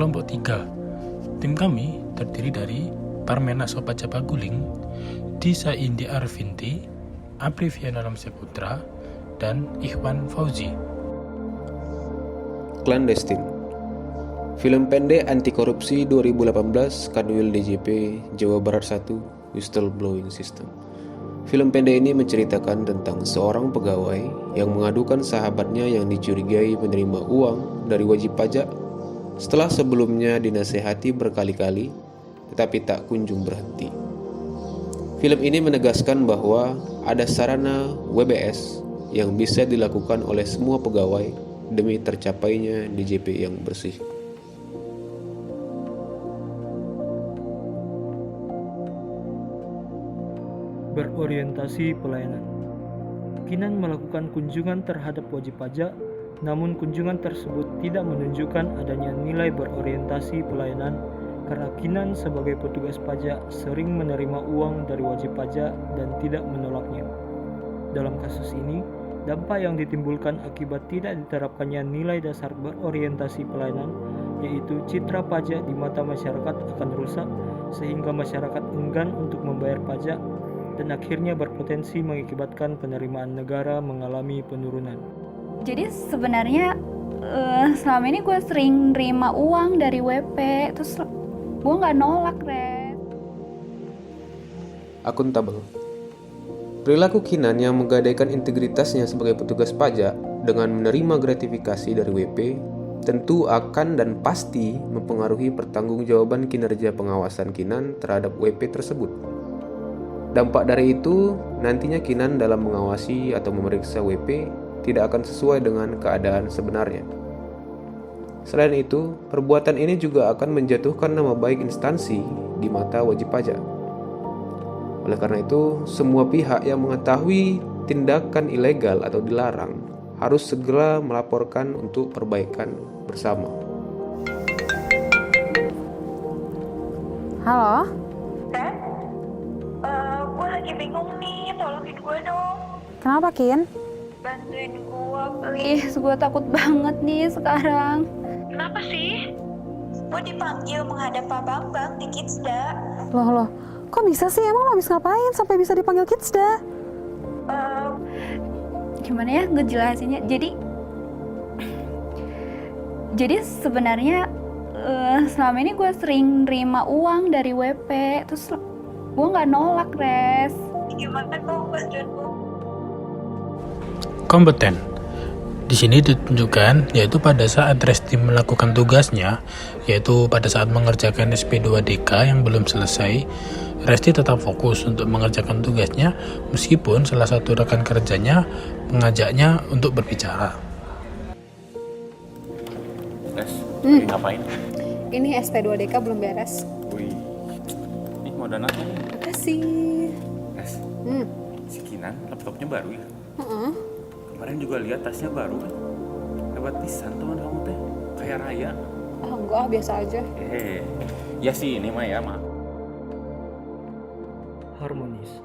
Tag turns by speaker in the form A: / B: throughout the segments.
A: Kelompok 3. Tim kami terdiri dari Parmena Sopaja Baguling, Disa Indi Arvinti, Apriviana Lamseputra, dan Ikhwan Fauzi.
B: Clandestine. Film pendek anti korupsi 2018 Kanwil DJP Jawa Barat 1 Whistleblowing System. Film pendek ini menceritakan tentang seorang pegawai yang mengadukan sahabatnya yang dicurigai menerima uang dari wajib pajak setelah sebelumnya dinasehati berkali-kali tetapi tak kunjung berhenti. Film ini menegaskan bahwa ada sarana WBS yang bisa dilakukan oleh semua pegawai demi tercapainya DJP yang bersih.
C: Berorientasi pelayanan. Kinan melakukan kunjungan terhadap wajib pajak, namun kunjungan tersebut tidak menunjukkan adanya nilai berorientasi pelayanan karena Kinan sebagai petugas pajak sering menerima uang dari wajib pajak dan tidak menolaknya. Dalam kasus ini, dampak yang ditimbulkan akibat tidak diterapkannya nilai dasar berorientasi pelayanan, yaitu citra pajak di mata masyarakat akan rusak sehingga masyarakat enggan untuk membayar pajak dan akhirnya berpotensi mengakibatkan penerimaan negara mengalami penurunan.
D: Jadi sebenarnya selama ini gue sering nerima uang dari WP, terus gue nggak nolak, Res.
B: Akuntabel. Perilaku Kinan yang menggadaikan integritasnya sebagai petugas pajak dengan menerima gratifikasi dari WP tentu akan dan pasti mempengaruhi pertanggungjawaban kinerja pengawasan Kinan terhadap WP tersebut. Dampak dari itu, nantinya Kinan dalam mengawasi atau memeriksa WP tidak akan sesuai dengan keadaan sebenarnya. Selain itu, perbuatan ini juga akan menjatuhkan nama baik instansi di mata wajib pajak. Oleh karena itu, semua pihak yang mengetahui tindakan ilegal atau dilarang harus segera melaporkan untuk perbaikan bersama.
E: Halo?
F: Gue lagi bingung nih, tolongin gue dong.
E: Kenapa, Kin?
F: Bantuin gue, please.
D: Gue takut banget nih sekarang.
F: Kenapa sih? Gue dipanggil menghadap Pak Bambang di Kidsda.
E: Loh, kok bisa sih? Emang lo habis ngapain sampai bisa dipanggil Kidsda?
D: Gimana ya ngejelasinnya? Jadi sebenarnya selama ini gue sering nerima uang dari WP, terus gue nggak nolak, Res.
F: Gimana dong bantuin gue?
A: Kompeten. Di sini ditunjukkan yaitu pada saat Resti melakukan tugasnya, yaitu pada saat mengerjakan SP2DK yang belum selesai, Resti tetap fokus untuk mengerjakan tugasnya meskipun salah satu rekan kerjanya mengajaknya untuk berbicara.
G: Res, lagi ngapain?
E: Ini SP2DK belum beres.
G: Wih, ini mau donat nih.
E: Makasih.
G: Res, si Kinan laptopnya baru ya? Kemarin juga lihat tasnya baru kan? Hebat pisan teman kamu teh, kayak raya.
E: Enggak, biasa aja.
G: Ya sih ini mah ya mah.
C: Harmonis.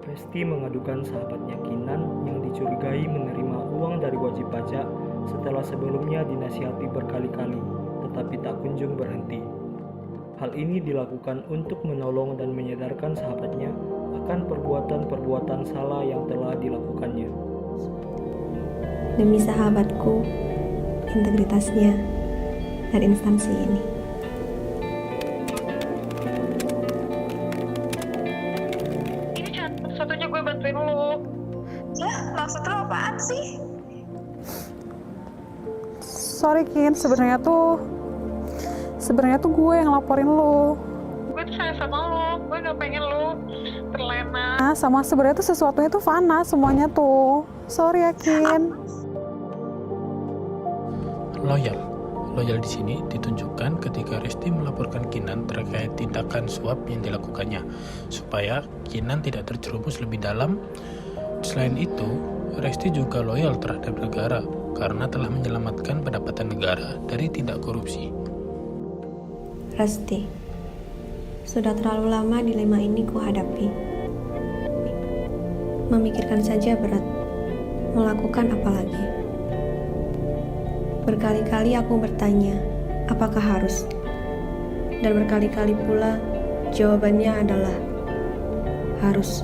C: Resti mengadukan sahabatnya Kinan yang dicurigai menerima uang dari wajib pajak setelah sebelumnya dinasihati berkali-kali, tetapi tak kunjung berhenti. Hal ini dilakukan untuk menolong dan menyadarkan sahabatnya akan perbuatan-perbuatan salah yang telah dilakukannya.
H: Demi sahabatku, integritasnya, dan instansi ini.
F: Ini satu-satunya gue bantuin lo. Ya, maksud lo apaan sih?
E: Sorry, Kin. Sebenarnya tuh gue yang laporin lo.
F: Gue tuh sayang sama lo. Gue gak pengen lo terlena.
E: Sama sebenarnya tuh sesuatunya tuh fana semuanya tuh. Sorry ya, Kin.
A: Loyal di sini ditunjukkan ketika Resti melaporkan Kinan terkait tindakan suap yang dilakukannya, supaya Kinan tidak terjerumus lebih dalam. Selain itu, Resti juga loyal terhadap negara karena telah menyelamatkan pendapatan negara dari tindak korupsi.
H: Resti, sudah terlalu lama dilema ini kuhadapi. Memikirkan saja berat, melakukan apa lagi? Berkali-kali aku bertanya, apakah harus? Dan berkali-kali pula jawabannya adalah harus.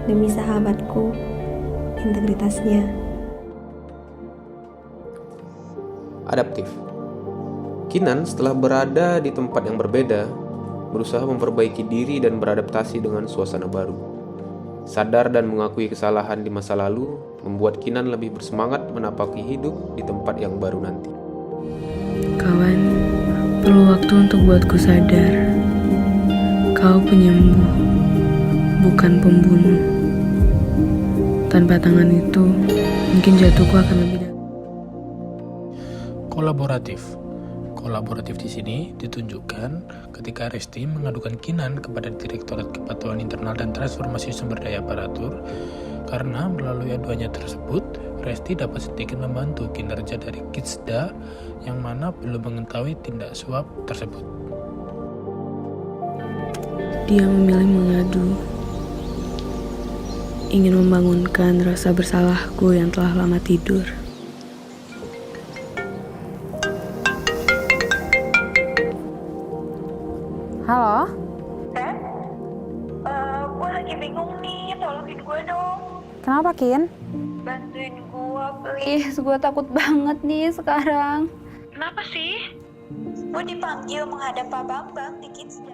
H: Demi sahabatku, integritasnya.
B: Adaptif. Kinan setelah berada di tempat yang berbeda, berusaha memperbaiki diri dan beradaptasi dengan suasana baru. Sadar dan mengakui kesalahan di masa lalu membuat Kinan lebih bersemangat menapaki hidup di tempat yang baru nanti.
I: Kawan, perlu waktu untuk buatku sadar. Kau penyembuh, bukan pembunuh. Tanpa tangan itu, mungkin jatuhku akan lebih dalam.
A: Kolaboratif. Kolaboratif di sini ditunjukkan ketika Resti mengadukan Kinan kepada Direktorat Kepatuhan Internal dan Transformasi Sumber Daya Aparatur karena melalui aduannya tersebut, Resti dapat sedikit membantu kinerja dari Kitsda yang mana belum mengetahui tindak suap tersebut.
I: Dia memilih mengadu, ingin membangunkan rasa bersalahku yang telah lama tidur.
E: Halo?
F: Gue lagi bingung nih, tolongin gue dong.
E: Kenapa, Kin?
F: Bantuin gue, please.
D: Ih, gue takut banget nih sekarang.
F: Kenapa sih? Gue dipanggil menghadap Pak Bambang di Kidsda.